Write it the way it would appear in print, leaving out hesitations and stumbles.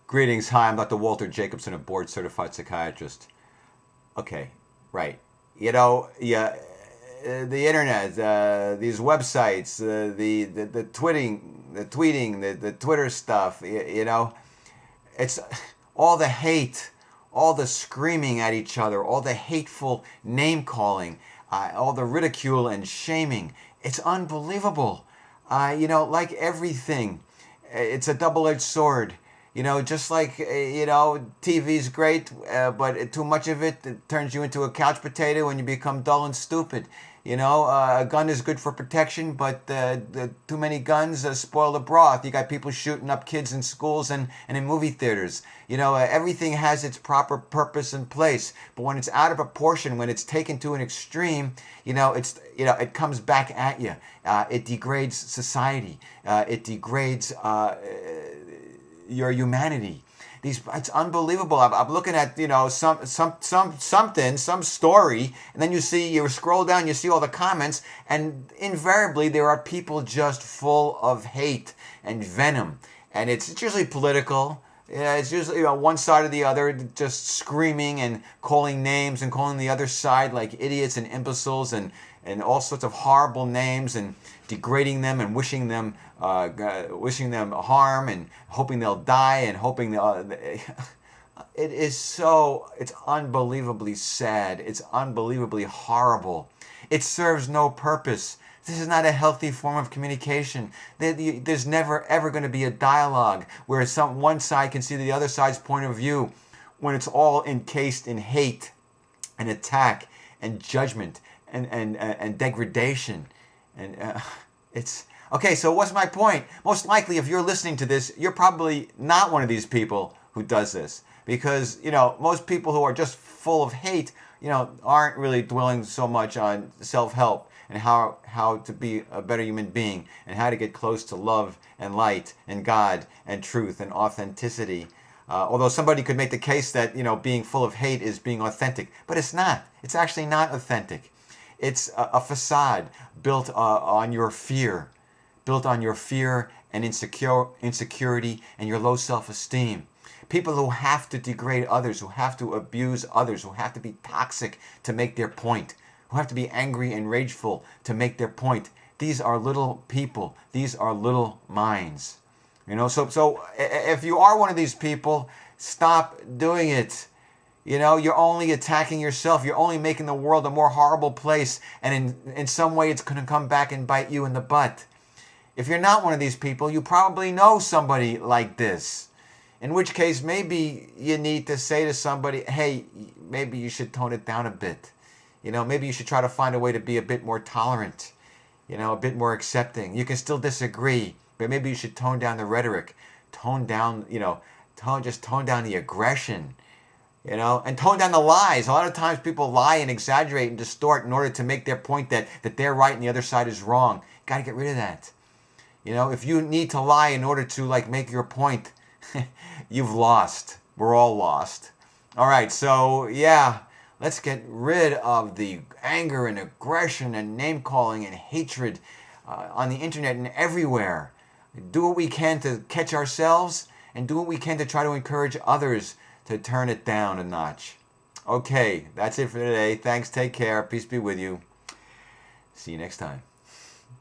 Greetings. Hi, I'm Dr. Walter Jacobson, a board certified psychiatrist. Okay, right. Yeah, the internet, these websites, the tweeting, the Twitter stuff, it's all the hate, all the screaming at each other, all the hateful name calling, all the ridicule and shaming. It's unbelievable. Like everything, it's a double-edged sword. Just like, TV's great, but too much of it turns you into a couch potato and you become dull and stupid. A gun is good for protection, but too many guns spoil the broth. You got people shooting up kids in schools and in movie theaters. Everything has its proper purpose and place, but when it's out of proportion, when it's taken to an extreme, it comes back at you. It degrades society. It degrades your humanity. It's unbelievable. I'm looking at some story, and then you scroll down, you see all the comments, and invariably there are people just full of hate and venom, and it's usually political. Yeah, it's usually one side or the other, just screaming and calling names and calling the other side like idiots and imbeciles and all sorts of horrible names and degrading them and wishing them harm and hoping they'll die and hoping it's unbelievably sad. It's unbelievably horrible. It serves no purpose. This is not a healthy form of communication. There's never ever going to be a dialogue where one side can see the other side's point of view when it's all encased in hate and attack and judgment and degradation. And it's okay. So what's my point? Most likely, if you're listening to this, you're probably not one of these people who does this, because most people who are just full of hate, aren't really dwelling so much on self-help and how to be a better human being and how to get close to love and light and God and truth and authenticity. Although somebody could make the case that being full of hate is being authentic, but it's not. It's actually not authentic. It's a facade built on your fear, and insecurity and your low self-esteem. People who have to degrade others, who have to abuse others, who have to be toxic to make their point, who have to be angry and rageful to make their point. These are little people. These are little minds. So if you are one of these people, stop doing it. You're only attacking yourself. You're only making the world a more horrible place. And in some way, it's going to come back and bite you in the butt. If you're not one of these people, you probably know somebody like this. In which case, maybe you need to say to somebody, hey, maybe you should tone it down a bit. Maybe you should try to find a way to be a bit more tolerant, a bit more accepting. You can still disagree, but maybe you should tone down the rhetoric, tone down the aggression. And tone down the lies. A lot of times people lie and exaggerate and distort in order to make their point that they're right and the other side is wrong. Got to get rid of that. If you need to lie in order to make your point, you've lost. We're all lost. All right, so yeah, let's get rid of the anger and aggression and name calling and hatred on the internet and everywhere. Do what we can to catch ourselves and do what we can to try to encourage others to turn it down a notch. Okay, that's it for today. Thanks, take care, peace be with you. See you next time.